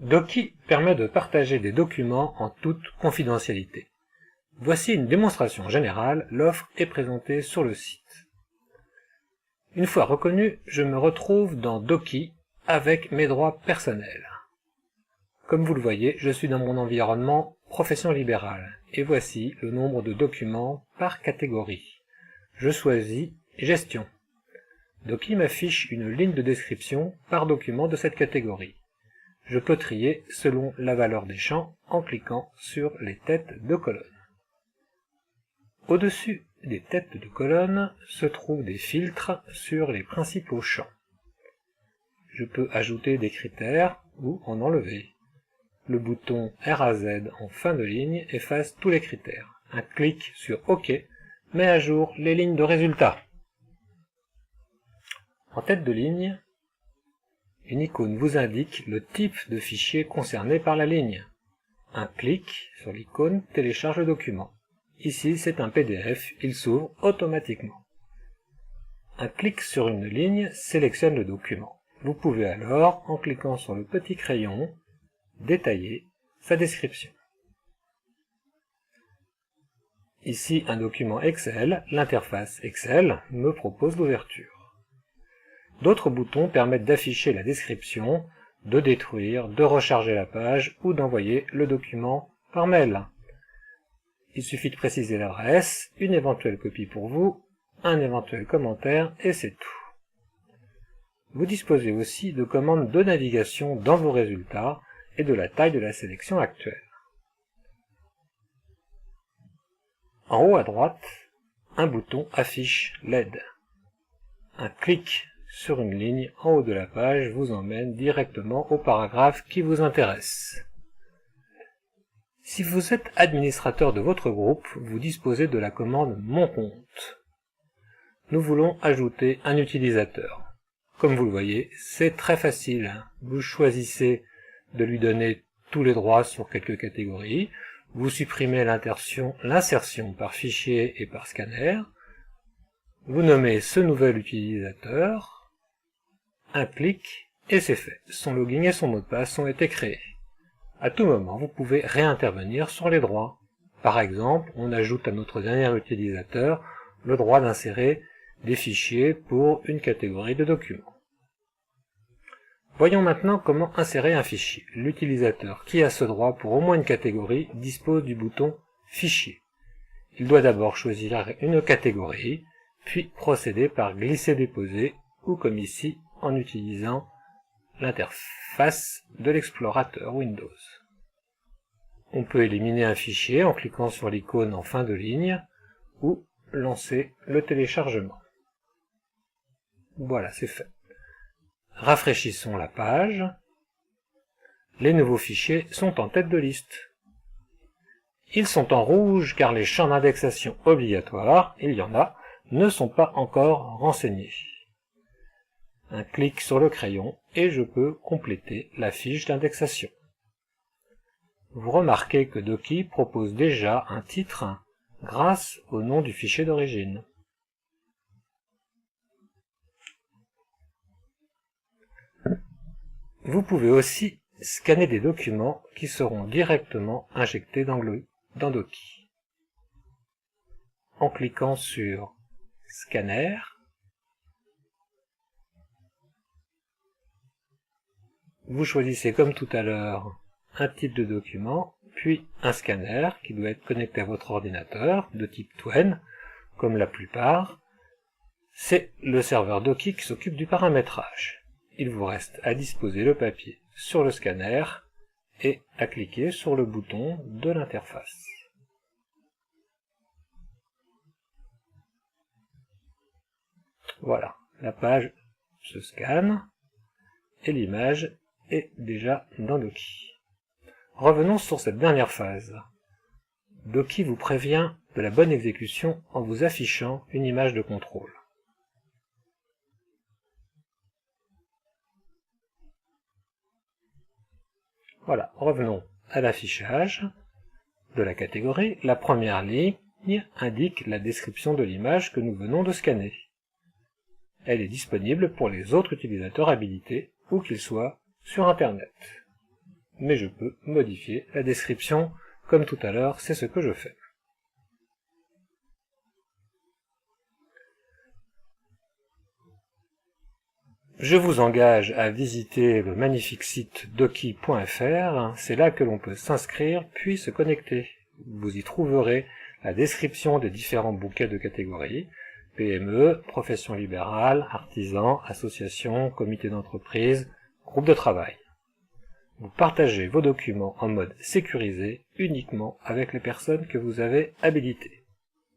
Doki permet de partager des documents en toute confidentialité. Voici une démonstration générale, l'offre est présentée sur le site. Une fois reconnu, je me retrouve dans Doki avec mes droits personnels. Comme vous le voyez, je suis dans mon environnement profession libérale, et voici le nombre de documents par catégorie. Je choisis Gestion. Doki m'affiche une ligne de description par document de cette catégorie. Je peux trier selon la valeur des champs en cliquant sur les têtes de colonne. Au-dessus des têtes de colonne se trouvent des filtres sur les principaux champs. Je peux ajouter des critères ou en enlever. Le bouton R à Z en fin de ligne efface tous les critères. Un clic sur OK met à jour les lignes de résultats. En tête de ligne, une icône vous indique le type de fichier concerné par la ligne. Un clic sur l'icône télécharge le document. Ici, c'est un PDF, il s'ouvre automatiquement. Un clic sur une ligne sélectionne le document. Vous pouvez alors, en cliquant sur le petit crayon, détailler sa description. Ici, un document Excel, l'interface Excel me propose l'ouverture. D'autres boutons permettent d'afficher la description, de détruire, de recharger la page ou d'envoyer le document par mail. Il suffit de préciser l'adresse, une éventuelle copie pour vous, un éventuel commentaire et c'est tout. Vous disposez aussi de commandes de navigation dans vos résultats et de la taille de la sélection actuelle. En haut à droite, un bouton affiche l'aide. Un clic sur une ligne en haut de la page vous emmène directement au paragraphe qui vous intéresse. Si vous êtes administrateur de votre groupe, vous disposez de la commande Mon compte. Nous voulons ajouter un utilisateur. Comme vous le voyez, c'est très facile. Vous choisissez de lui donner tous les droits sur quelques catégories, vous supprimez l'insertion par fichier et par scanner, vous nommez ce nouvel utilisateur, un clic et c'est fait. Son login et son mot de passe ont été créés. À tout moment, vous pouvez réintervenir sur les droits. Par exemple, on ajoute à notre dernier utilisateur le droit d'insérer des fichiers pour une catégorie de documents. Voyons maintenant comment insérer un fichier. L'utilisateur qui a ce droit pour au moins une catégorie dispose du bouton Fichier. Il doit d'abord choisir une catégorie, puis procéder par glisser-déposer ou comme ici en utilisant l'interface de l'explorateur Windows. On peut éliminer un fichier en cliquant sur l'icône en fin de ligne ou lancer le téléchargement. Voilà, c'est fait. Rafraîchissons la page. Les nouveaux fichiers sont en tête de liste. Ils sont en rouge car les champs d'indexation obligatoires, il y en a, ne sont pas encore renseignés. Un clic sur le crayon et je peux compléter la fiche d'indexation. Vous remarquez que Doki propose déjà un titre grâce au nom du fichier d'origine. Vous pouvez aussi scanner des documents qui seront directement injectés dans Doki. En cliquant sur Scanner, vous choisissez comme tout à l'heure un type de document, puis un scanner qui doit être connecté à votre ordinateur de type Twain, comme la plupart. C'est le serveur Doki qui s'occupe du paramétrage. Il vous reste à disposer le papier sur le scanner et à cliquer sur le bouton de l'interface. Voilà, la page se scanne et l'image est déjà dans Doki. Revenons sur cette dernière phase. Doki vous prévient de la bonne exécution en vous affichant une image de contrôle. Voilà, revenons à l'affichage de la catégorie. La première ligne indique la description de l'image que nous venons de scanner. Elle est disponible pour les autres utilisateurs habilités, où qu'ils soient sur Internet. mais je peux modifier la description, comme tout à l'heure, c'est ce que je fais. Je vous engage à visiter le magnifique site doki.fr, c'est là que l'on peut s'inscrire puis se connecter. Vous y trouverez la description des différents bouquets de catégories, PME, profession libérale, artisan, association, comité d'entreprise, groupe de travail. Vous partagez vos documents en mode sécurisé uniquement avec les personnes que vous avez habilitées.